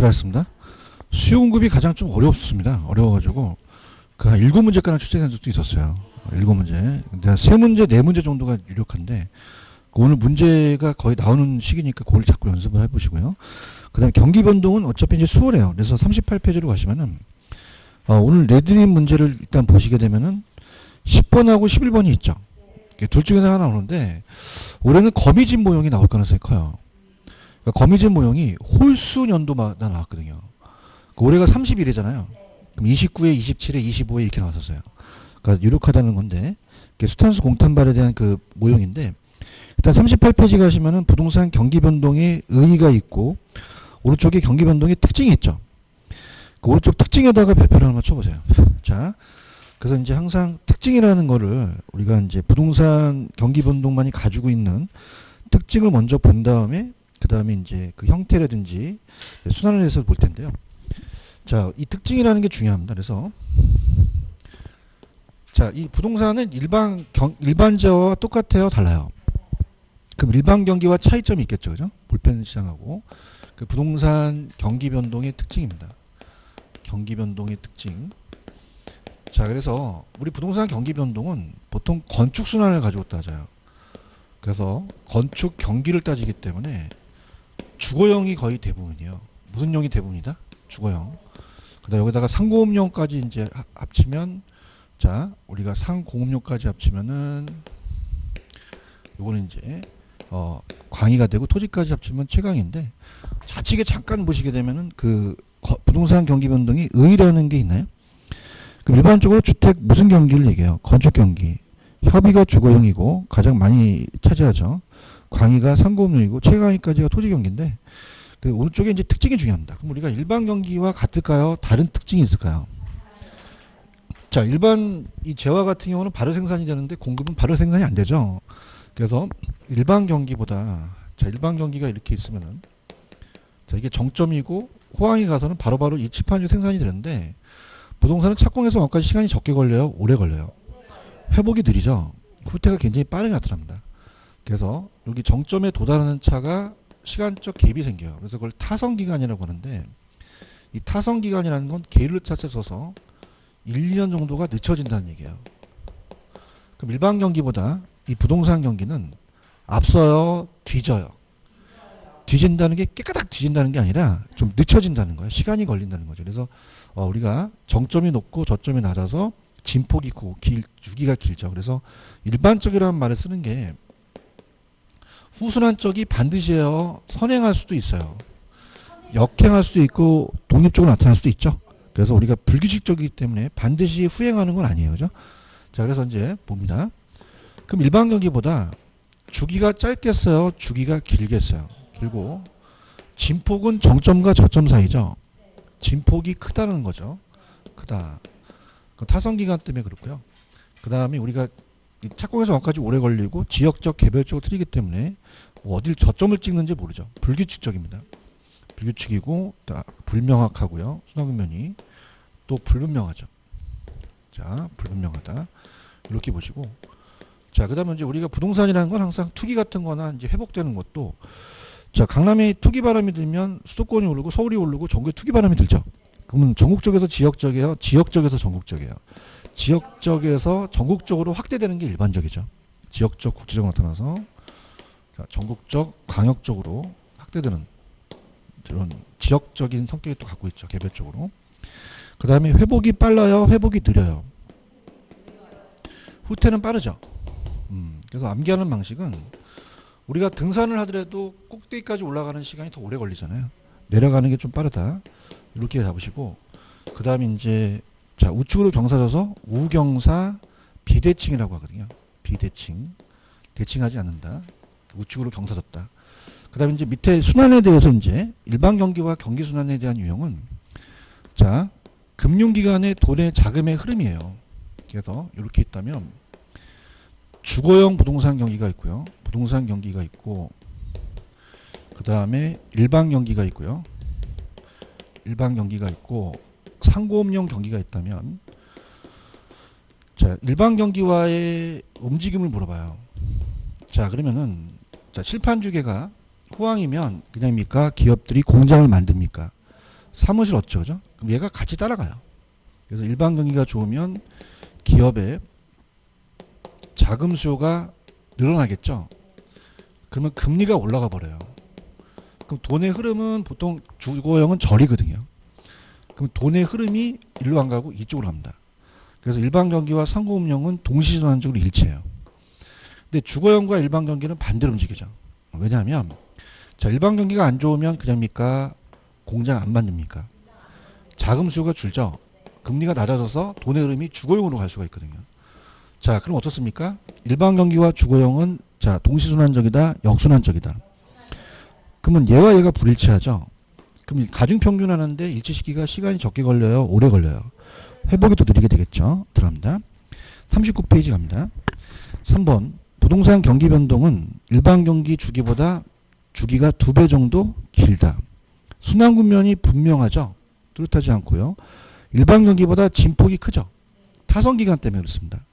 들어갔습니다. 수요 공급이 가장 좀 어렵습니다. 어려워가지고 그 한 7문제가량 출제된 적도 있었어요. 7문제. 근데 3문제, 4문제 정도가 유력한데 오늘 문제가 거의 나오는 시기니까 그걸 자꾸 연습을 해보시고요. 그 다음에 경기 변동은 어차피 이제 수월해요. 그래서 38페이지로 가시면은 오늘 내드린 문제를 일단 보시게 되면은 10번하고 11번이 있죠. 둘 중에서 하나 나오는데 올해는 거미집 모형이 나올 가능성이 커요. 그러니까 거미집 모형이 홀수 연도마다 나왔거든요. 올해가 30일이잖아요. 그럼 29에, 27에, 25에 이렇게 나왔었어요. 그러니까 유력하다는 건데 수탄수 공탄발에 대한 그 모형인데 일단 38페이지 가시면은 부동산 경기 변동의 의의가 있고 오른쪽에 경기 변동의 특징이 있죠. 그 오른쪽 특징에다가 별표를 한번 쳐보세요. 자, 그래서 이제 항상 특징이라는 거를 우리가 이제 부동산 경기 변동만이 가지고 있는 특징을 먼저 본 다음에 그 다음에 이제 그 형태라든지 순환을 해서 볼 텐데요. 자, 이 특징이라는 게 중요합니다. 그래서 자, 이 부동산은 일반제와 똑같아요, 달라요? 그럼 일반 경기와 차이점이 있겠죠, 그죠? 볼펜 시장하고 그 부동산 경기 변동의 특징입니다. 경기 변동의 특징. 자, 그래서 우리 부동산 경기 변동은 보통 건축 순환을 가지고 따져요. 그래서 건축 경기를 따지기 때문에 주거형이 거의 대부분이에요. 무슨 형이 대부분이다? 주거형. 그다음 여기다가 상공업용까지 이제 합치면 자, 우리가 상공업용까지 합치면은 요거는 이제 광의가 되고 토지까지 합치면 최강인데 좌측에 잠깐 보시게 되면은 그 부동산 경기 변동이 의의라는 게 있나요? 그럼 일반적으로 주택 무슨 경기를 얘기해요? 건축 경기. 협의가 주거형이고 가장 많이 차지하죠. 광의가 상공업용이고 최강의까지가 토지 경기인데 그 오른쪽에 이제 특징이 중요합니다. 그럼 우리가 일반 경기와 같을까요? 다른 특징이 있을까요? 자, 일반 이 재화 같은 경우는 바로 생산이 되는데 공급은 바로 생산이 안 되죠. 그래서 일반 경기보다 자, 일반 경기가 이렇게 있으면은 자, 이게 정점이고 호황이 가서는 바로바로 이 칠판이 생산이 되는데 부동산은 착공해서 완까지 시간이 적게 걸려요? 오래 걸려요? 회복이 느리죠? 후퇴가 굉장히 빠르게 나타납니다. 그래서 여기 정점에 도달하는 차가 시간적 갭이 생겨요. 그래서 그걸 타성기간이라고 하는데 이 타성기간이라는 건 게을르 차체 써서 1, 2년 정도가 늦춰진다는 얘기예요. 그럼 일반 경기보다 이 부동산 경기는 앞서요? 뒤져요? 뒤진다는 게 깨끗하게 뒤진다는 게 아니라 좀 늦춰진다는 거예요. 시간이 걸린다는 거죠. 그래서 우리가 정점이 높고 저점이 낮아서 진폭이 크고 주기가 길죠. 그래서 일반적이라는 말을 쓰는 게 후순환 쪽이 반드시요 선행할 수도 있어요. 역행할 수도 있고 독립적으로 나타날 수도 있죠. 그래서 우리가 불규칙적이기 때문에 반드시 후행하는 건 아니에요. 그죠? 자, 그래서 이제 봅니다. 그럼 일반 경기보다 주기가 짧겠어요? 주기가 길겠어요? 길고 진폭은 정점과 저점 사이죠. 진폭이 크다는 거죠. 크다. 타성기간 때문에 그렇고요. 그 다음에 우리가 착공에서 완까지 오래 걸리고 지역적 개별적으로 틀리기 때문에 어딜 저점을 찍는지 모르죠. 불규칙적입니다. 불규칙이고 불명확하고요. 순환면이 또 불분명하죠. 자, 불분명하다. 이렇게 보시고 자, 그 다음에 이제 우리가 부동산이라는 건 항상 투기 같은 거나 이제 회복되는 것도 자, 강남에 투기 바람이 들면 수도권이 오르고 서울이 오르고 전국에 투기 바람이 들죠. 그러면 전국적에서 지역적이에요? 지역적에서 전국적이에요? 지역적에서 전국적으로 확대되는 게 일반적이죠. 지역적, 국지적으로 나타나서 자, 전국적, 광역적으로 확대되는 이런 지역적인 성격이 또 갖고 있죠. 개별적으로. 그 다음에 회복이 빨라요? 회복이 느려요? 후퇴는 빠르죠. 그래서 암기하는 방식은 우리가 등산을 하더라도 꼭대기까지 올라가는 시간이 더 오래 걸리잖아요. 내려가는 게 좀 빠르다. 이렇게 잡으시고 그 다음에 이제 자, 우측으로 경사져서 우경사 비대칭이라고 하거든요. 비대칭. 대칭하지 않는다. 우측으로 경사졌다. 그 다음에 이제 밑에 순환에 대해서 이제 일반 경기와 경기 순환에 대한 유형은 자, 금융기관의 돈의 자금의 흐름이에요. 그래서 이렇게 있다면 주거형 부동산 경기가 있고요. 부동산 경기가 있고 그 다음에 일반 경기가 있고요. 일반 경기가 있고 상고업용 경기가 있다면 자, 일반 경기와의 움직임을 물어봐요. 자, 그러면은 자, 칠판 주계가 호황이면 그냥입니까? 기업들이 공장을 만듭니까? 사무실 얻죠, 그죠? 그럼 얘가 같이 따라가요. 그래서 일반 경기가 좋으면 기업의 자금 수요가 늘어나겠죠. 그러면 금리가 올라가 버려요. 그럼 돈의 흐름은 보통 주거형은 절이거든요. 그럼 돈의 흐름이 일로 안 가고 이쪽으로 갑니다. 그래서 일반 경기와 상공업용은 동시전환적으로 일치해요. 근데 주거형과 일반 경기는 반대로 움직이죠. 왜냐하면 자, 일반 경기가 안 좋으면 그냥입니까? 공장 안 만듭니까? 자금 수요가 줄죠. 금리가 낮아져서 돈의 흐름이 주거용으로 갈 수가 있거든요. 자, 그럼 어떻습니까? 일반 경기와 주거형은 자, 동시순환적이다, 역순환적이다. 그러면 얘와 얘가 불일치하죠. 그럼 가중평균 하는데 일치시키기가 시간이 적게 걸려요, 오래 걸려요. 회복이 더 느리게 되겠죠. 들어갑니다. 39페이지 갑니다. 3번 부동산 경기 변동은 일반 경기 주기보다 주기가 2배 정도 길다. 순환 국면이 분명하죠. 뚜렷하지 않고요. 일반 경기보다 진폭이 크죠. 타선 기간 때문에 그렇습니다.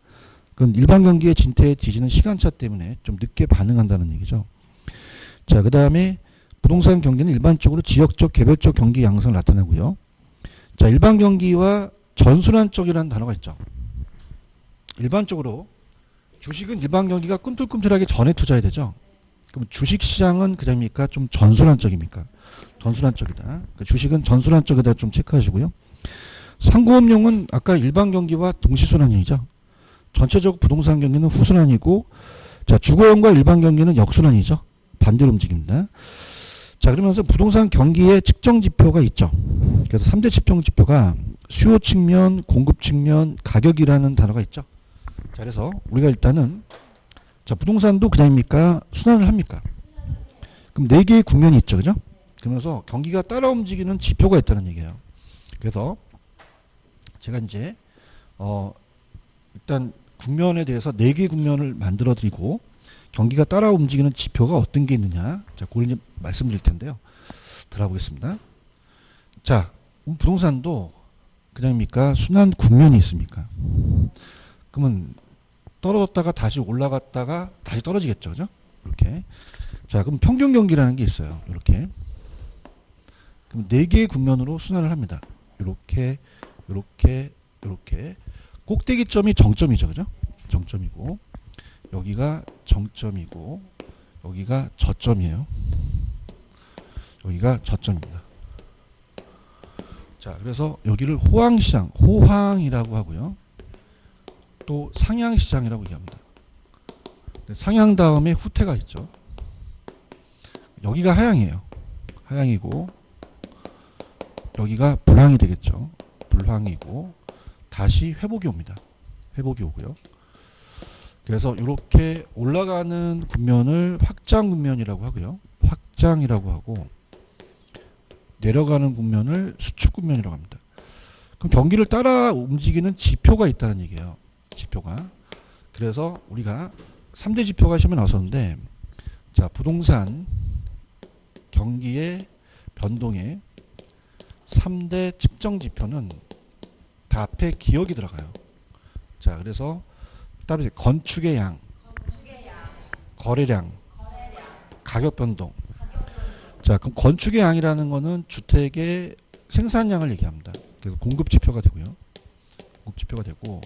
그건 일반 경기의 진퇴에 뒤지는 시간차 때문에 좀 늦게 반응한다는 얘기죠. 자, 그 다음에 부동산 경기는 일반적으로 지역적, 개별적 경기 양상을 나타내고요. 자, 일반 경기와 전순환적이라는 단어가 있죠. 일반적으로 주식은 일반 경기가 꿈틀꿈틀하기 전에 투자해야 되죠. 그럼 주식시장은 그냥입니까? 좀 전순환적입니까? 전순환적이다. 주식은 전순환적이다 좀 체크하시고요. 상공업용은 아까 일반 경기와 동시순환이죠. 전체적 부동산 경기는 후순환이고, 자, 주거용과 일반 경기는 역순환이죠. 반대로 움직입니다. 자, 그러면서 부동산 경기의 측정 지표가 있죠. 그래서 3대 측정 지표가 수요 측면, 공급 측면, 가격이라는 단어가 있죠. 자, 그래서 우리가 일단은 자, 부동산도 그냥입니까? 순환을 합니까? 그럼 4개의 국면이 있죠. 그죠? 그러면서 경기가 따라 움직이는 지표가 있다는 얘기예요. 그래서 제가 이제 일단 국면에 대해서 4개의 국면을 만들어 드리고 경기가 따라 움직이는 지표가 어떤 게 있느냐, 자, 그걸 이제 말씀드릴 텐데요. 들어보겠습니다. 자, 부동산도 그냥입니까? 순환 국면이 있습니까? 그러면 떨어졌다가 다시 올라갔다가 다시 떨어지겠죠, 그죠? 이렇게. 자, 그럼 평균 경기라는 게 있어요. 이렇게. 그럼 4개의 국면으로 순환을 합니다. 이렇게, 이렇게, 이렇게. 꼭대기점이 정점이죠, 그죠? 정점이고, 여기가 정점이고, 여기가 저점이에요. 여기가 저점입니다. 자, 그래서 여기를 호황시장, 호황이라고 하고요. 또 상향시장이라고 얘기합니다. 상향 다음에 후퇴가 있죠. 여기가 하향이에요. 하향이고, 여기가 불황이 되겠죠. 불황이고, 다시 회복이 옵니다. 회복이 오고요. 그래서 이렇게 올라가는 국면을 확장 국면이라고 하고요. 확장이라고 하고, 내려가는 국면을 수축 국면이라고 합니다. 그럼 경기를 따라 움직이는 지표가 있다는 얘기예요. 지표가. 그래서 우리가 3대 지표가 시험에 나왔었는데, 자, 부동산 경기의 변동의 3대 측정 지표는 다 앞에 기억이 들어가요. 자, 그래서 따로 건축의 양, 거래량, 가격 변동. 자, 그럼 건축의 양이라는 거는 주택의 생산량을 얘기합니다. 그래서 공급 지표가 되고요. 공급 지표가 되고,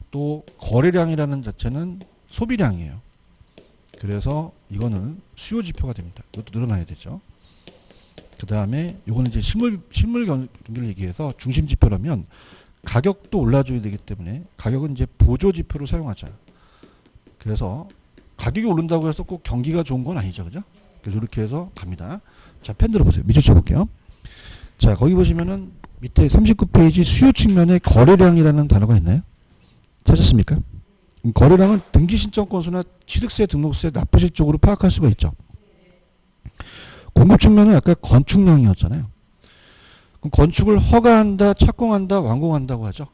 또 거래량이라는 자체는 소비량이에요. 그래서 이거는 수요 지표가 됩니다. 이것도 늘어나야 되죠. 그 다음에 이거는 이제 실물 경기를 얘기해서 중심 지표라면 가격도 올라줘야 되기 때문에 가격은 이제 보조 지표로 사용하자. 그래서 가격이 오른다고 해서 꼭 경기가 좋은 건 아니죠, 그죠? 그래서 이렇게 해서 갑니다. 자, 펜 들어보세요. 밑줄 쳐볼게요. 자, 거기 보시면은 밑에 39페이지 수요 측면에 거래량이라는 단어가 있나요? 찾았습니까? 거래량은 등기 신청 건수나 취득세, 등록세, 납부실 쪽으로 파악할 수가 있죠. 공급 측면은 아까 건축량이었잖아요. 그럼 건축을 허가한다, 착공한다, 완공한다고 하죠.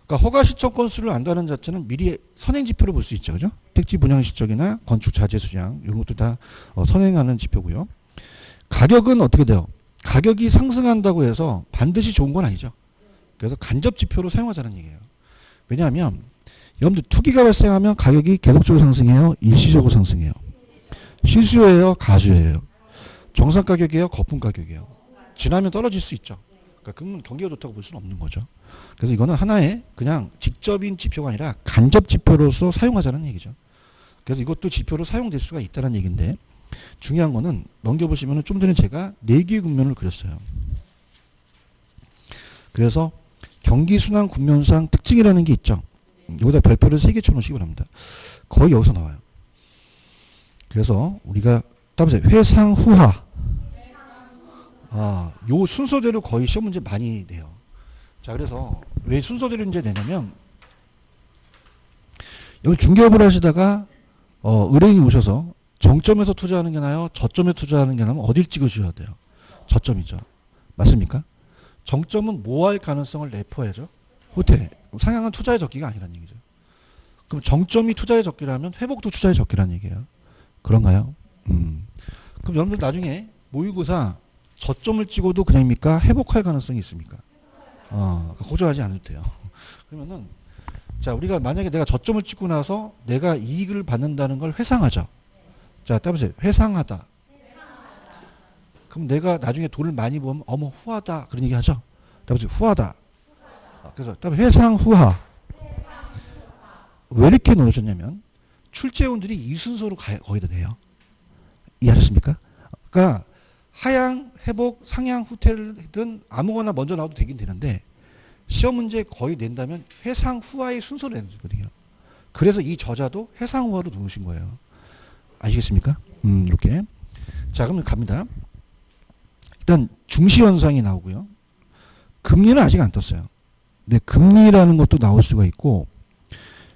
그러니까 허가 신청 건수를 안다는 자체는 미리 선행 지표로 볼 수 있죠, 그죠? 택지 분양 실적이나 건축 자재 수량 이런 것도 다 선행하는 지표고요. 가격은 어떻게 돼요? 가격이 상승한다고 해서 반드시 좋은 건 아니죠. 그래서 간접 지표로 사용하자는 얘기예요. 왜냐하면 여러분들 투기가 발생하면 가격이 계속적으로 상승해요, 일시적으로 상승해요. 실수예요, 가수예요. 정상 가격이에요, 거품 가격이에요. 지나면 떨어질 수 있죠. 그러니까 그건 경기가 좋다고 볼 수는 없는 거죠. 그래서 이거는 하나의 그냥 직접인 지표가 아니라 간접 지표로서 사용하자는 얘기죠. 그래서 이것도 지표로 사용될 수가 있다는 얘기인데 중요한 거는 넘겨보시면 좀 전에 제가 4개의 국면을 그렸어요. 그래서 경기 순환 국면상 특징이라는 게 있죠. 여기다 별표를 3개 쳐놓으시기 바랍니다. 거의 여기서 나와요. 그래서 우리가 따보세요. 회상 후하. 요 순서대로 거의 시험 문제 많이 내요. 자, 그래서 왜 순서대로 이제 내냐면 여기 중개업을 하시다가 의뢰인이 오셔서 정점에서 투자하는 게 나아요? 저점에 투자하는 게 나으면 어딜 찍으셔야 돼요? 저점이죠. 맞습니까? 정점은 뭐 할 가능성을 내포해야죠? 호텔. 상향은 투자의 적기가 아니란 얘기죠. 그럼 정점이 투자의 적기라면 회복도 투자의 적기란 얘기예요. 그런가요? 그럼 여러분들 나중에 모의고사 저점을 찍어도 그냥입니까? 회복할 가능성이 있습니까? 걱정하지 않아도 돼요. 그러면은 자, 우리가 만약에 내가 저점을 찍고 나서 내가 이익을 받는다는 걸 회상하죠. 자, 따보세요. 회상하다. 그럼 내가 나중에 돈을 많이 벌면 어머 후하다 그런 얘기 하죠. 따보세요. 후하다. 그래서 따보세요. 회상 후하. 왜 이렇게 넣으셨냐면 출제원들이 이 순서로 거의 다 돼요. 이해하셨습니까? 그러니까 하향, 회복, 상향, 후퇴든 아무거나 먼저 나와도 되긴 되는데 시험 문제 거의 낸다면 회상 후하의 순서로 내는 거거든요. 그래서 이 저자도 회상 후하로 넣으신 거예요. 아시겠습니까? 이렇게. 자, 그럼 갑니다. 일단 중시 현상이 나오고요. 금리는 아직 안 떴어요. 근데 금리라는 것도 나올 수가 있고,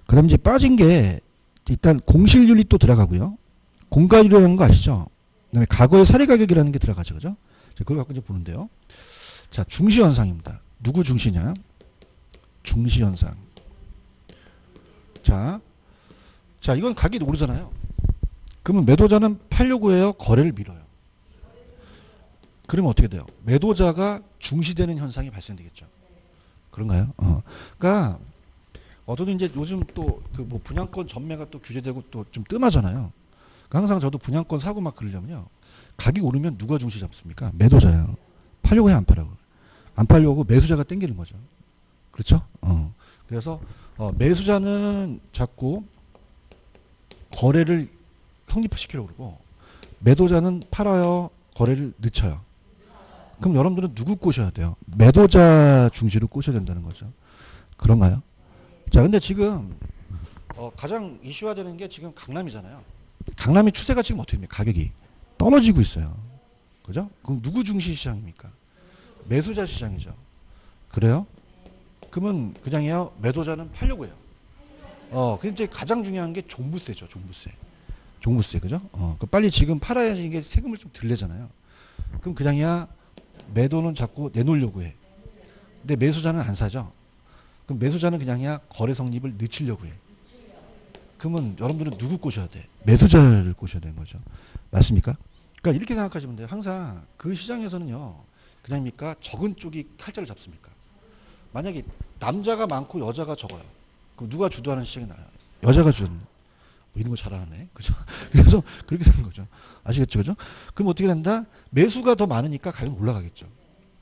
그다음 이제 빠진 게 일단 공실률이 또 들어가고요. 공가율이라는 거 아시죠? 그다음에 과거의 사례 가격이라는 게 들어가죠, 그죠? 그걸 갖고 이제 보는데요. 자, 중시 현상입니다. 누구 중시냐? 중시 현상. 자, 이건 가격이 오르잖아요. 그러면 매도자는 팔려고 해요? 거래를 밀어요? 그러면 어떻게 돼요? 매도자가 중시되는 현상이 발생되겠죠. 그런가요? 그러니까 저도 이제 요즘 또 그 뭐 분양권 전매가 또 규제되고 또 좀 뜸하잖아요. 그러니까 항상 저도 분양권 사고 막 그러려면요. 가격이 오르면 누가 중시 잡습니까? 매도자예요. 팔려고 해, 안 팔라고? 안 팔려고 매수자가 땡기는 거죠. 그렇죠? 그래서 매수자는 자꾸 거래를 성립시키려고 그러고 매도자는 팔아요, 거래를 늦춰요. 그럼 여러분들은 누구 꼬셔야 돼요? 매도자 중시로 꼬셔야 된다는 거죠. 그런가요? 자, 근데 지금 가장 이슈화되는 게 지금 강남이잖아요. 강남의 추세가 지금 어떻게 됩니까? 가격이 떨어지고 있어요. 그죠? 그럼 누구 중시 시장입니까? 매수자 시장이죠. 그래요? 그러면 그냥요 매도자는 팔려고 해요. 근데 이제 가장 중요한 게 종부세죠. 종부세, 그죠? 빨리 지금 팔아야지 이게 세금을 좀 덜 내잖아요. 그럼 그냥이야 매도는 자꾸 내놓으려고 해. 근데 매수자는 안 사죠. 그럼 매수자는 그냥이야 거래 성립을 늦추려고 해. 그러면 여러분들은 누구 꼬셔야 돼? 매수자를 꼬셔야 되는 거죠. 맞습니까? 그러니까 이렇게 생각하시면 돼요. 항상 그 시장에서는요. 그냥입니까? 적은 쪽이 칼자를 잡습니까? 만약에 남자가 많고 여자가 적어요. 그럼 누가 주도하는 시장이 나요? 여자가 주는. 이런 거 잘하네. 그죠? 그래서 그렇게 되는 거죠. 아시겠죠? 그죠? 그럼 어떻게 된다? 매수가 더 많으니까 가격이 올라가겠죠.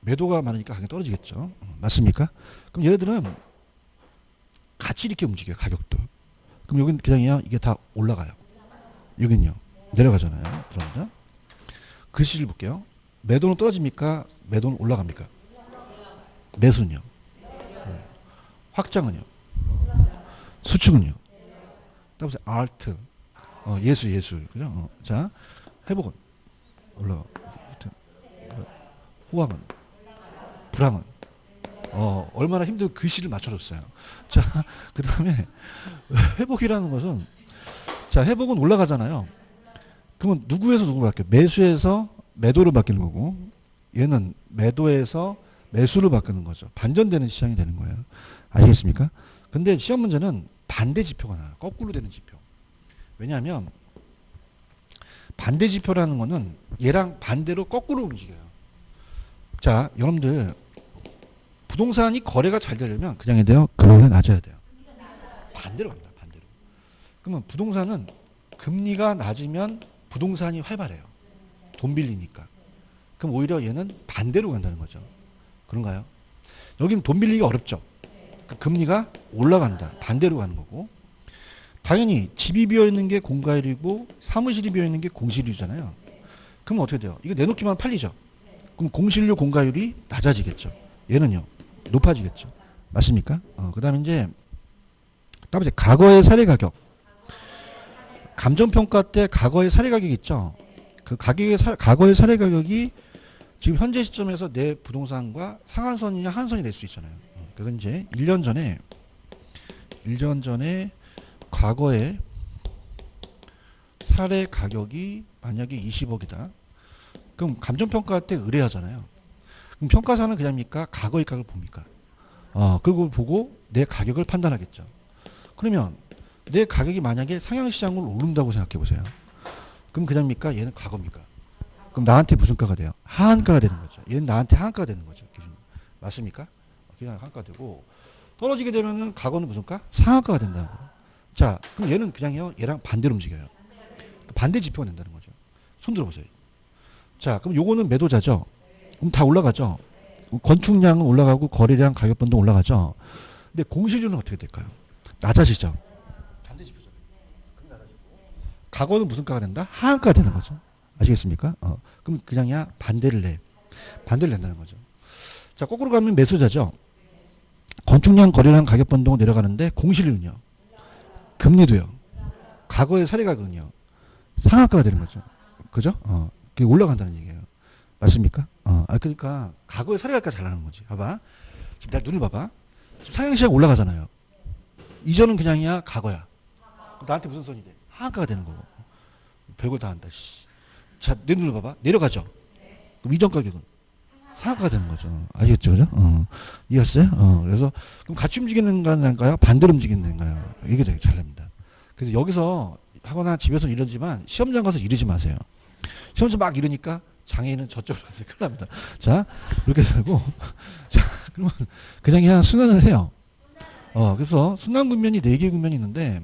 매도가 많으니까 가격이 떨어지겠죠. 맞습니까? 그럼 얘네들은 같이 이렇게 움직여요. 가격도. 그럼 여기는 그냥이야 이게 다 올라가요. 여긴요. 내려가잖아요. 그러면 글씨를 볼게요. 매도는 떨어집니까? 매도는 올라갑니까? 매수는요? 확장은요? 수축은요? 따보세요. 아트. 예술. 그죠? 자, 회복은? 올라가. 호황은? 불황은? 얼마나 힘들고 글씨를 맞춰줬어요. 자, 그 다음에 회복이라는 것은, 자, 회복은 올라가잖아요. 그러면 누구에서 누구를 바뀌어요? 매수에서 매도를 바뀌는 거고, 얘는 매도에서 매수를 바꾸는 거죠. 반전되는 시장이 되는 거예요. 아시겠습니까? 근데 시험 문제는 반대 지표가 나와요. 거꾸로 되는 지표. 왜냐하면 반대 지표라는 거는 얘랑 반대로 거꾸로 움직여요. 자, 여러분들 부동산이 거래가 잘 되려면 그냥 해야 돼요. 금리가 낮아야 돼요. 반대로 갑니다. 반대로. 그러면 부동산은 금리가 낮으면 부동산이 활발해요. 돈 빌리니까. 그럼 오히려 얘는 반대로 간다는 거죠. 그런가요? 여기는 돈 빌리기 어렵죠. 그 금리가 올라간다. 반대로 가는 거고. 당연히 집이 비어있는 게 공과일이고 사무실이 비어있는 게 공실이잖아요. 그럼 어떻게 돼요? 이거 내놓기만 팔리죠. 그럼 공실료 공과율이 낮아지겠죠. 얘는요. 높아지겠죠. 맞습니까? 그 다음에 이제 다음에 과거의 사례 가격. 감정평가 때 과거의 사례 가격이 있죠. 그 과거의 사례 가격이 지금 현재 시점에서 내 부동산과 상한선이냐 하한선이 될 수 있잖아요. 그래서 이제 1년 전에 과거의 사례 가격이 만약에 20억이다. 그럼 감정평가 때 의뢰하잖아요. 그럼 평가사는 그냥입니까? 과거의 가격을 봅니까? 그걸 보고 내 가격을 판단하겠죠. 그러면 내 가격이 만약에 상향시장으로 오른다고 생각해 보세요. 그럼 그냥입니까? 얘는 과거입니까? 그럼 나한테 무슨 가가 돼요? 하한가가 되는 거죠. 얘는 나한테 하한가가 되는 거죠. 기준. 맞습니까? 그냥 하한가가 되고 떨어지게 되면은 과거는 무슨 가? 상한가가 된다는 거예요. 자, 그럼 얘는 그냥요. 얘랑 반대로 움직여요. 반대 지표가 된다는 거죠. 손 들어보세요. 자, 그럼 요거는 매도자죠. 그럼 다 올라가죠. 건축량은 올라가고 거래량 가격 변동 올라가죠. 근데 공실률은 어떻게 될까요? 낮아지죠. 반대 지표죠. 그럼 낮아지고. 과거는 무슨 가가 된다? 하한가가 되는 거죠. 아시겠습니까? 그럼 그냥야 반대를 낸다는 거죠. 자, 거꾸로 가면 매수자죠. 건축량, 거래량, 가격 변동은 내려가는데 공실률은요. 금리도요. 과거의 사례 가격은요. 상한가가 되는 거죠. 그죠? 그게 올라간다는 얘기예요. 맞습니까? 그러니까 과거의 사례 가격이 잘 나가는 거지. 봐봐. 지금 내가 눈을 봐봐. 지금 상향시장 올라가잖아요. 이전은 그냥이야 과거야. 나한테 무슨 손이 돼? 하한가가 되는 거고. 별걸 다 한다. 자, 내 눈을 봐봐. 내려가죠. 그럼 이전 가격은 상한가가 되는 거죠. 아시겠죠? 그죠? 이해했어요? 그래서 그럼 같이 움직이는 건가요? 반대로 움직이는 건가요? 이게 되게 잘 됩니다. 그래서 여기서 하거나 집에서 이러지만 시험장 가서 이러지 마세요. 시험장 막 이러니까 장애인은 저쪽으로 가서 큰일 납니다. 자, 이렇게 되고 자, 그러면 그냥 순환을 해요. 그래서 순환 국면이 4개 국면이 있는데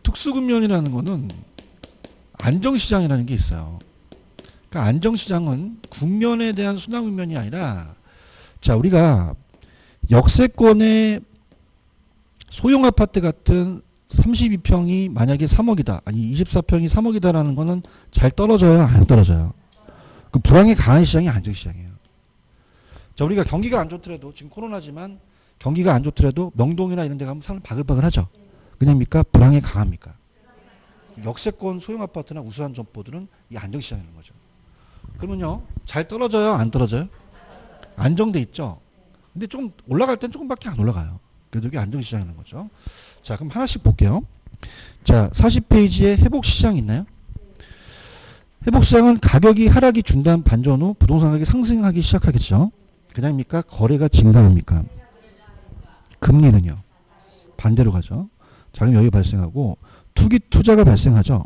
특수 국면이라는 거는 안정시장이라는 게 있어요. 그러니까 안정시장은 국면에 대한 순환 국면이 아니라 자, 우리가 역세권의 소형 아파트 같은 32평이 만약에 3억이다. 아니 24평이 3억이다라는 거는 잘 떨어져요? 안 떨어져요? 그 불황에 강한 시장이 안정시장이에요. 자, 우리가 경기가 안 좋더라도 지금 코로나지만 경기가 안 좋더라도 명동이나 이런 데 가면 사람 바글바글 하죠. 그냥입니까? 불황에 강합니까? 역세권 소형 아파트나 우수한 점포들은 이 안정시장이라는 거죠. 그러면요. 잘 떨어져요? 안 떨어져요? 안정돼 있죠. 근데 좀 올라갈 땐 조금밖에 안 올라가요. 그래도 이게 안정시장이라는 거죠. 자, 그럼 하나씩 볼게요. 자, 40페이지에 회복시장 있나요? 회복시장은 가격이 하락이 중단 반전 후 부동산 가격이 상승하기 시작하겠죠. 그냥입니까? 거래가 증가합니까? 금리는요. 반대로 가죠. 자금 여유 발생하고 투자가 발생하죠.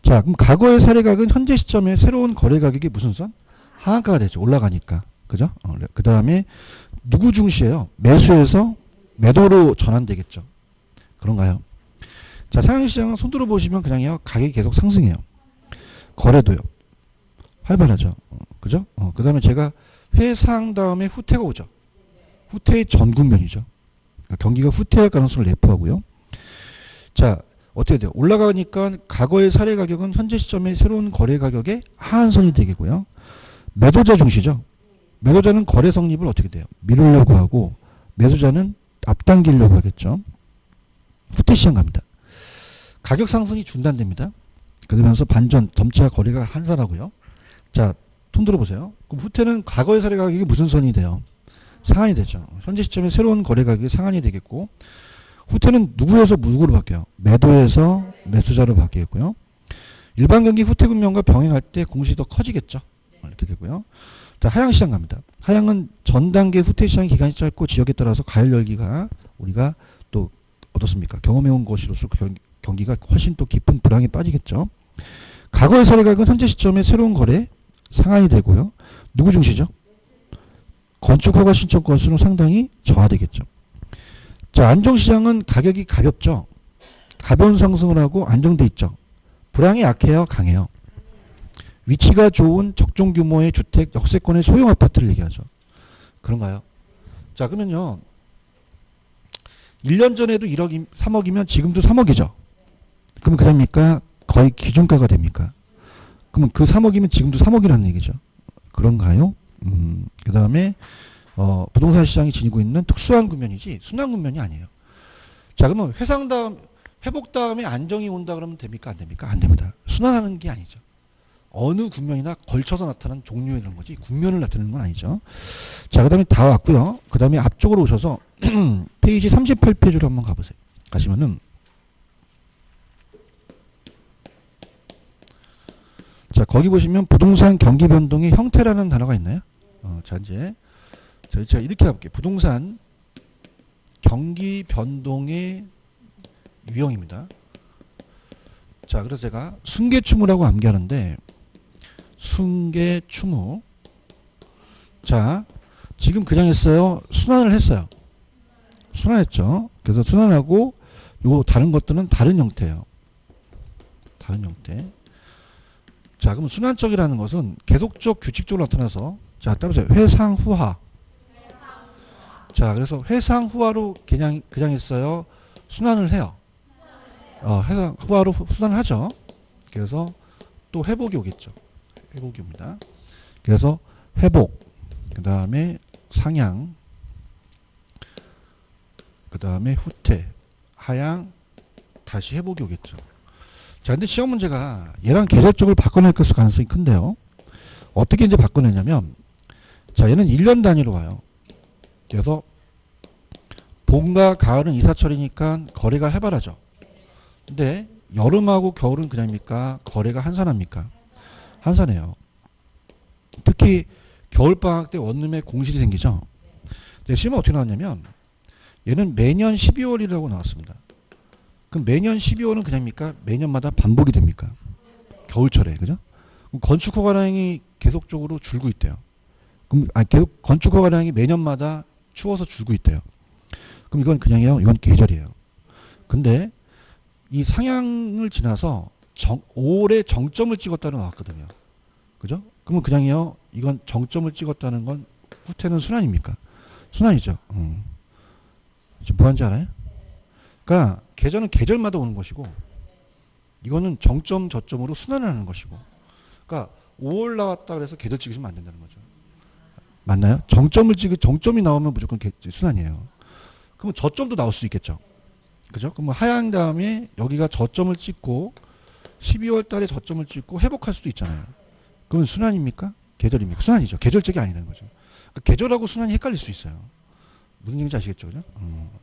자, 그럼 과거의 사례 가격은 현재 시점에 새로운 거래 가격이 무슨 선? 하한가가 되죠. 올라가니까. 그죠? 그 다음에 누구 중시예요? 매수에서 매도로 전환되겠죠. 그런가요? 자, 상향시장은 손들어 보시면 그냥요. 가격이 계속 상승해요. 거래도요. 활발하죠. 그죠? 그 다음에 제가 회상 다음에 후퇴가 오죠. 후퇴의 전 국면이죠. 그러니까 경기가 후퇴할 가능성을 내포하고요. 자, 어떻게 돼요? 올라가니까 과거의 사례 가격은 현재 시점의 새로운 거래 가격의 하한선이 되겠고요. 매도자 중시죠. 매도자는 거래 성립을 어떻게 돼요? 미루려고 하고 매수자는 앞당기려고 하겠죠. 후퇴시장 갑니다. 가격 상승이 중단됩니다. 그러면서 반전, 점차 거래가 한산하고요. 자, 손 들어보세요. 그럼 후퇴는 과거의 사례 가격이 무슨 선이 돼요? 상한이 되죠. 현재 시점에 새로운 거래 가격이 상한이 되겠고 후퇴는 누구에서 누구로 바뀌어요? 매도에서 매수자로 바뀌겠고요. 일반 경기 후퇴 국면과 병행할 때 공식이 더 커지겠죠. 이렇게 되고요. 자, 하향시장 갑니다. 하향은 전 단계 후퇴 시장 기간이 짧고 지역에 따라서 가열 열기가 우리가 또 어떻습니까? 경험해온 것으로서 경기가 훨씬 또 깊은 불황에 빠지겠죠. 과거의 사례 가격은 현재 시점에 새로운 거래 상한이 되고요. 누구 중시죠? 건축허가 신청 건수는 상당히 저하되겠죠. 자, 안정시장은 가격이 가볍죠. 가벼운 상승을 하고 안정돼 있죠. 불황이 약해요? 강해요? 위치가 좋은 적정 규모의 주택 역세권의 소형 아파트를 얘기하죠. 그런가요? 자, 그러면요. 1년 전에도 1억, 3억이면 지금도 3억이죠. 그러면 그럽니까? 거의 기준가가 됩니까? 그러면 그 3억이면 지금도 3억이라는 얘기죠. 그런가요? 그 다음에 부동산 시장이 지니고 있는 특수한 국면이지 순환 국면이 아니에요. 자, 그러면 회복 다음에 안정이 온다 그러면 됩니까? 안 됩니까? 안 됩니다. 순환하는 게 아니죠. 어느 국면이나 걸쳐서 나타나는 종류의 그런 거지 국면을 나타내는 건 아니죠. 자, 그 다음에 다 왔고요. 그 다음에 앞쪽으로 오셔서 페이지 38페이지로 한번 가보세요. 가시면은 자, 거기 보시면 부동산 경기 변동의 형태라는 단어가 있나요? 자, 이제 제가 이렇게 해볼게요. 부동산 경기 변동의 유형입니다. 자, 그래서 제가 순계추무라고 암기하는데 순계추무. 자, 지금 그냥 했어요. 순환을 했어요. 순환했죠. 그래서 순환하고 요 다른 것들은 다른 형태예요. 다른 형태. 자, 그럼 순환적이라는 것은 계속적 규칙적으로 나타나서 자, 따라서 회상후화. 자, 그래서 회상후화로 그냥 했어요. 순환을 해요. 회상후화로 순환을 하죠. 그래서 또 회복이 오겠죠. 회복이 옵니다. 그래서 회복, 그 다음에 상향, 그 다음에 후퇴, 하향, 다시 회복이 오겠죠. 자, 근데 시험 문제가 얘랑 계절적으로 바꿔낼 가능성이 큰데요. 어떻게 이제 바꿔내냐면, 자, 얘는 1년 단위로 와요. 그래서 봄과 가을은 이사철이니까 거래가 해바라죠. 근데 여름하고 겨울은 그냥입니까? 거래가 한산합니까? 한산해요. 특히 겨울방학 때 원룸에 공실이 생기죠. 시험은 어떻게 나왔냐면 얘는 매년 12월이라고 나왔습니다. 그럼 매년 12월은 그냥입니까? 매년마다 반복이 됩니까? 겨울철에, 그죠? 건축 허가량이 계속적으로 줄고 있대요. 그럼 계속 건축 허가량이 매년마다 추워서 줄고 있대요. 그럼 이건 그냥이요. 이건 계절이에요. 근데 이 상향을 지나서 5월에 정점을 찍었다고 나왔거든요. 그죠? 그러면 그냥이요. 이건 정점을 찍었다는 건 후퇴는 순환입니까? 순환이죠. 지금 뭐 하는지 알아요? 그러니까 계절은 계절마다 오는 것이고 이거는 정점 저점으로 순환을 하는 것이고 그러니까 5월 나왔다 그래서 계절 찍으시면 안 된다는 거죠. 맞나요? 정점이 나오면 무조건 순환이에요. 그럼 저점도 나올 수 있겠죠. 그죠? 그럼 하향 다음에 여기가 저점을 찍고 12월 달에 저점을 찍고 회복할 수도 있잖아요. 그러면 순환입니까? 계절입니까? 순환이죠. 계절적이 아니라는 거죠. 그러니까 계절하고 순환이 헷갈릴 수 있어요. 무슨 얘기인지 아시겠죠? 그죠?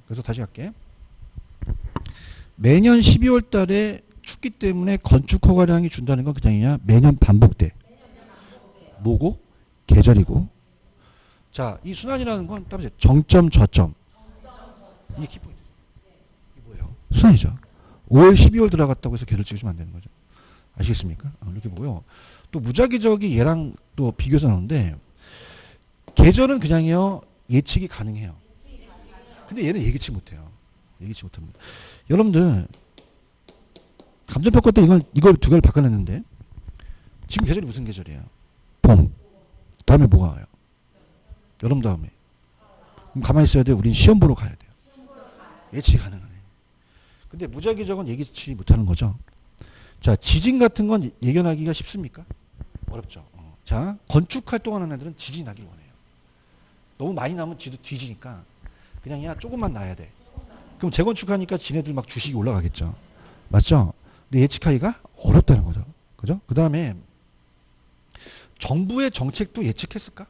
그래서 다시 할게. 매년 12월 달에 춥기 때문에 건축 허가량이 준다는 건 그냥이냐? 매년 반복돼. 뭐고? 계절이고. 자, 이 순환이라는 건 따라서 정점, 저점. 이게 기본이죠. 이게 뭐예요? 순환이죠. 5월, 12월 들어갔다고 해서 계절 찍으시면 안 되는 거죠. 아시겠습니까? 이렇게 보고요. 또 무작위적이 얘랑 또 비교해서 나오는데 계절은 그냥요 예측이 가능해요. 근데 얘는 예기치 못해요. 예기치 못합니다. 여러분들 감정평가 때 이걸 두 개를 바꿔냈는데 지금 계절이 무슨 계절이에요? 봄. 다음에 뭐가 와요? 여름 다음에. 그럼 가만히 있어야 돼요. 우린 시험 보러 가야 돼요. 예측이 가능하네. 근데 무작위적은 예기치 못하는 거죠. 자, 지진 같은 건 예견하기가 쉽습니까? 어렵죠. 자, 건축 활동하는 애들은 지진이 나길 원해요. 너무 많이 나면 지도 뒤지니까 그냥 조금만 나야 돼. 그럼 재건축하니까 지네들 막 주식이 올라가겠죠. 맞죠? 근데 예측하기가 어렵다는 거죠. 그죠? 그 다음에 정부의 정책도 예측했을까?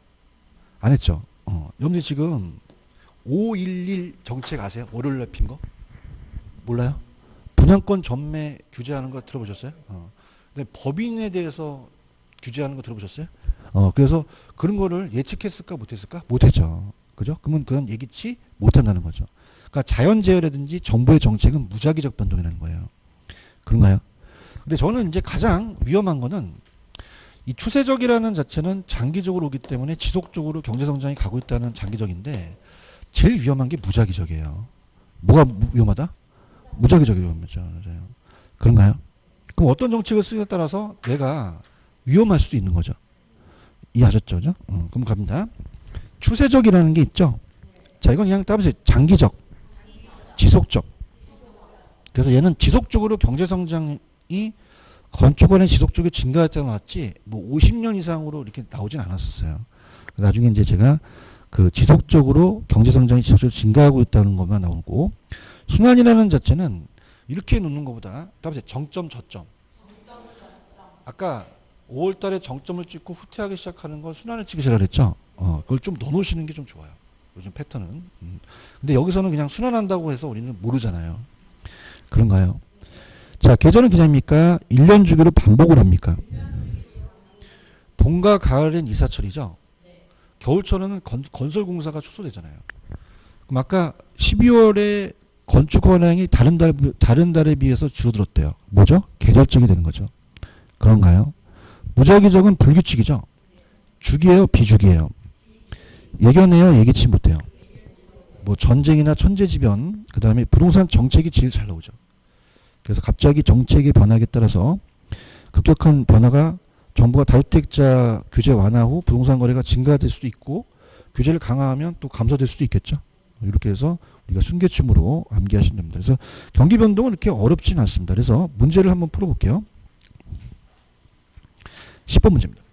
안 했죠. 여러분들 지금 511 정책 아세요? 월요일날 핀 거? 몰라요? 분양권 전매 규제하는 거 들어보셨어요? 근데 법인에 대해서 규제하는 거 들어보셨어요? 그래서 그런 거를 예측했을까 못했을까? 못했죠. 그죠? 그러면 그건 예기치 못한다는 거죠. 그러니까 자연재해라든지 정부의 정책은 무작위적 변동이라는 거예요. 그런가요? 근데 저는 이제 가장 위험한 거는 이 추세적이라는 자체는 장기적으로 오기 때문에 지속적으로 경제성장이 가고 있다는 장기적인데 제일 위험한 게 무작위적이에요. 뭐가 위험하다? 무작위적이 위험하죠. 그런가요? 그럼 어떤 정책을 쓰냐에 따라서 내가 위험할 수도 있는 거죠. 이해하셨죠? 그죠? 그럼 갑니다. 추세적이라는 게 있죠. 자, 이건 그냥 따보세요. 장기적, 지속적. 그래서 얘는 지속적으로 경제성장이 건축원의 지속적으로 증가했다고 나왔지, 뭐 50년 이상으로 이렇게 나오진 않았었어요. 나중에 이제 제가 그 지속적으로 경제성장이 지속적으로 증가하고 있다는 것만 나오고, 순환이라는 자체는 이렇게 놓는 것보다, 따보세요. 정점, 저점. 아까 5월 달에 정점을 찍고 후퇴하기 시작하는 건 순환을 찍으시라 그랬죠? 그걸 좀 넣어놓으시는 게 좀 좋아요. 요즘 패턴은. 근데 여기서는 그냥 순환한다고 해서 우리는 모르잖아요. 그런가요? 자, 계절은 그냥입니까? 1년 주기로 반복을 합니까? 봄과 가을엔 이사철이죠? 겨울철에는 건설공사가 축소되잖아요. 그럼 아까 12월에 건축 원행이 다른 달에 비해서 줄어들었대요. 뭐죠? 계절적이 되는 거죠. 그런가요? 무작위적은 불규칙이죠. 주기예요, 비주기예요. 예견해요, 예기치 못해요. 뭐 전쟁이나 천재지변, 그 다음에 부동산 정책이 제일 잘 나오죠. 그래서 갑자기 정책의 변화에 따라서 급격한 변화가 정부가 다주택자 규제 완화 후 부동산 거래가 증가될 수도 있고, 규제를 강화하면 또 감소될 수도 있겠죠. 이렇게 해서 우리가 순계층으로 암기하시면 됩니다. 그래서 경기 변동은 이렇게 어렵지는 않습니다. 그래서 문제를 한번 풀어볼게요. 10번 문제입니다.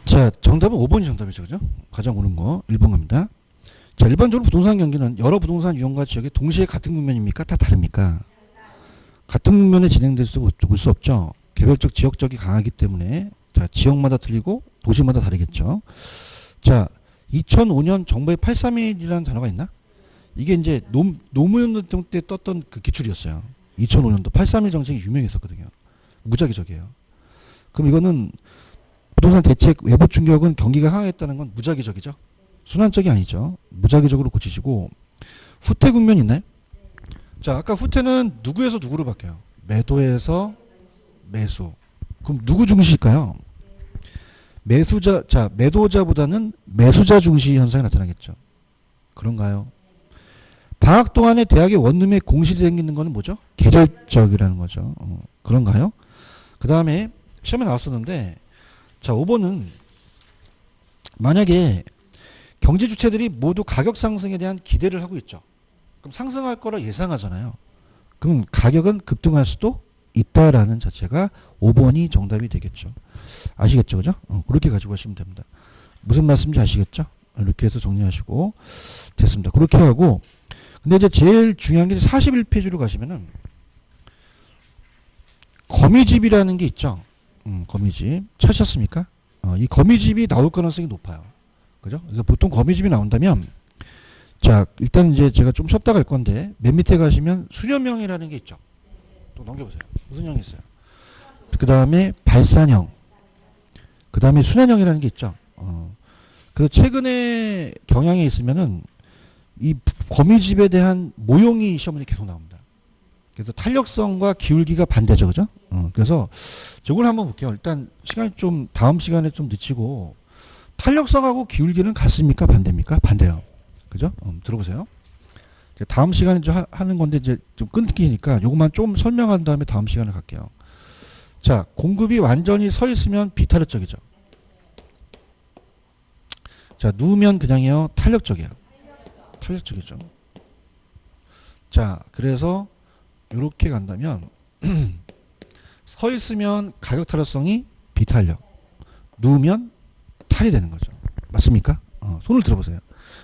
자, 정답은 5번이 정답이죠. 그죠? 가장 옳은 거 1번 갑니다. 자, 일반적으로 부동산 경기는 여러 부동산 유형과 지역이 동시에 같은 국면입니까? 다 다릅니까? 같은 국면에 진행될 수 없죠. 개별적 지역적이 강하기 때문에, 자, 지역마다 틀리고 도시마다 다르겠죠. 자, 2005년 정부의 831이라는 단어가 있나? 이게 이제 노무현 대통령 때 떴던 그 기출이었어요. 2005년도 831 정책이 유명했었거든요. 무작위적이에요. 그럼 이거는 부동산 대책 외부 충격은 경기가 강했다는 건 무작위적이죠. 순환적이 아니죠. 무작위적으로 고치시고, 후퇴 국면 있나요? 자, 아까 후퇴는 누구에서 누구로 바뀌어요? 매도에서 매수. 그럼 누구 중시일까요? 매도자보다는 매수자 중시 현상이 나타나겠죠. 그런가요? 방학 동안에 대학의 원룸에 공실이 생기는 거는 뭐죠? 계절적이라는 거죠. 그런가요? 그 다음에 시험에 나왔었는데, 자, 5번은 만약에 경제 주체들이 모두 가격 상승에 대한 기대를 하고 있죠. 그럼 상승할 거라 예상하잖아요. 그럼 가격은 급등할 수도 있다라는 자체가 5번이 정답이 되겠죠. 아시겠죠? 그죠? 그렇게 가지고 가시면 됩니다. 무슨 말씀인지 아시겠죠? 이렇게 해서 정리하시고 됐습니다. 그렇게 하고, 근데 이제 제일 중요한 게 41페이지로 가시면은 거미집이라는 게 있죠. 거미집 찾으셨습니까? 이 거미집이 나올 가능성이 높아요. 그죠? 그래서 보통 거미집이 나온다면, 자, 일단 이제 제가 좀 쉬었다 갈 건데, 맨 밑에 가시면 수렴형이라는 게 있죠. 또 넘겨보세요. 무슨 형이 있어요? 그 다음에 발산형, 그 다음에 순환형이라는 게 있죠. 그래서 최근에 경향이 있으면은 이 거미집에 대한 모형이 시험에 계속 나옵니다. 그래서 탄력성과 기울기가 반대죠. 그죠? 그래서 저걸 한번 볼게요. 일단 시간이 좀 다음 시간에 좀 늦추고, 탄력성하고 기울기는 같습니까? 반대입니까? 반대요. 그죠? 들어보세요. 다음 시간에 좀 하는 건데 이제 좀 끊기니까 요것만 좀 설명한 다음에 다음 시간에 갈게요. 자, 공급이 완전히 서 있으면 비탄력적이죠. 자, 누우면 그냥이요. 탄력적이에요. 탄력적이죠. 자, 그래서 이렇게 간다면 서 있으면 가격 탄력성이 비탄력, 누우면 탈이 되는 거죠. 맞습니까? 손을 들어보세요.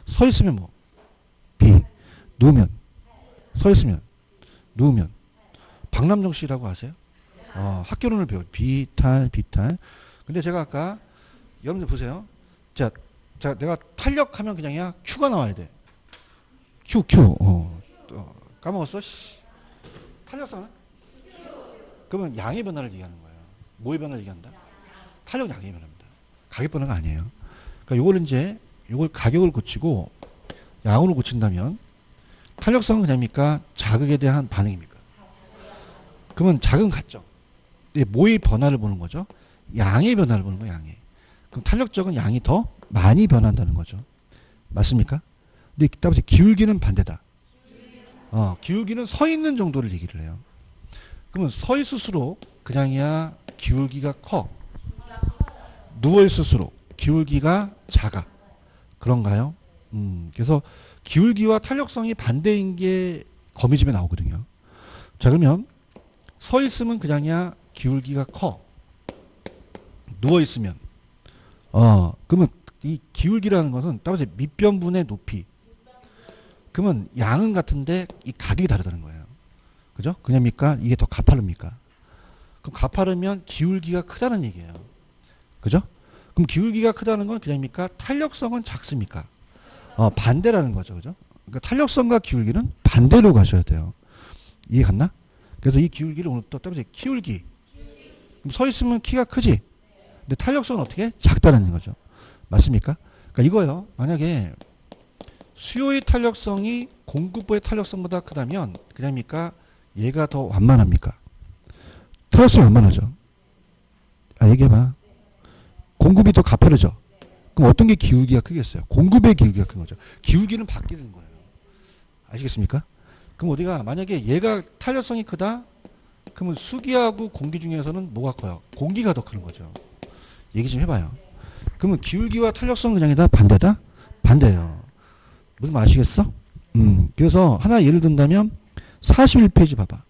서 있으면 뭐 비, 누우면, 서 있으면, 누우면. 박남정 씨라고 아세요? 학교론을 배워요. 비탈, 비탈. 근데 제가 아까 여러분들 보세요. 자, 내가 탄력하면 그냥이야. Q가 나와야 돼. Q. 까먹었어? 씨. 탄력성은? 그러면 양의 변화를 얘기하는 거예요. 뭐의 변화를 얘기한다? 탄력 양의 변화입니다. 가격 변화가 아니에요. 그러니까 요걸 가격을 고치고 양으로 고친다면 탄력성은 그냥입니까? 자극에 대한 반응입니까? 그러면 자극은 같죠. 뭐의 변화를 보는 거죠? 양의 변화를 보는 거예요. 양의. 그럼 탄력적은 양이 더 많이 변한다는 거죠. 맞습니까? 근데 따라서 기울기는 반대다. 기울기는 서 있는 정도를 얘기를 해요. 그러면 서 있을수록 그냥이야 기울기가 커. 누워 있을수록 기울기가 작아. 그런가요? 그래서 기울기와 탄력성이 반대인 게 거미집에 나오거든요. 자, 그러면 서 있으면 그냥이야 기울기가 커. 누워 있으면 그러면 이 기울기라는 것은 따라서 밑변분의 높이. 그러면 양은 같은데 이 가격이 다르다는 거예요. 그죠? 그냥입니까? 이게 더 가파릅니까? 그럼 가파르면 기울기가 크다는 얘기예요. 그죠? 그럼 기울기가 크다는 건 그냥입니까? 탄력성은 작습니까? 반대라는 거죠. 그죠? 그러니까 탄력성과 기울기는 반대로 가셔야 돼요. 이해 갔나? 그래서 이 기울기를 오늘 또 따라서 기울기. 그럼 서 있으면 키가 크지? 근데 탄력성은 어떻게? 작다는 거죠. 맞습니까? 그러니까 이거요. 만약에 수요의 탄력성이 공급부의 탄력성보다 크다면 그냥입니까? 얘가 더 완만합니까? 탄력성이 완만하죠. 얘기해봐. 공급이 더 가파르죠. 그럼 어떤 게 기울기가 크겠어요? 공급의 기울기가 큰 거죠. 기울기는 바뀌는 거예요. 아시겠습니까? 그럼 어디가 만약에 얘가 탄력성이 크다? 그러면 수기하고 공기 중에서는 뭐가 커요? 공기가 더 크는 거죠. 얘기 좀 해봐요. 그러면 기울기와 탄력성 그냥이다? 반대다? 반대예요. 무슨 말 아시겠어? 그래서 하나 예를 든다면 41페이지 봐봐.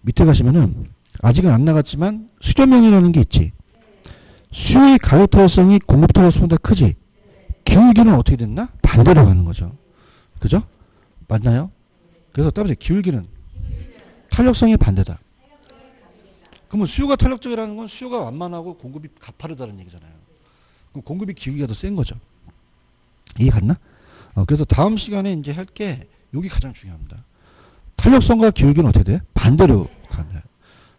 밑에 가시면은 아직은 안 나갔지만 수렴형이라는 게 있지. 수요의 가격 탄력성이 공급 탄력성보다 크지. 기울기는 어떻게 됐나? 반대로 가는 거죠. 그죠? 맞나요? 그래서 따라서 기울기는 탄력성의 반대다. 그러면 수요가 탄력적이라는 건 수요가 완만하고 공급이 가파르다는 얘기잖아요. 그럼 공급이 기울기가 더 센 거죠. 이해 갔나? 그래서 다음 시간에 이제 할 게 여기 가장 중요합니다. 탄력성과 기울기는 어떻게 돼? 반대로 간다.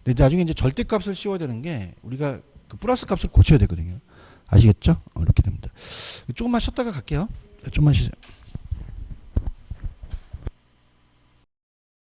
근데 나중에 이제 절대값을 씌워야 되는 게 우리가 그 플러스 값을 고쳐야 되거든요. 아시겠죠? 이렇게 됩니다. 조금만 쉬었다가 갈게요. 조금만 쉬세요.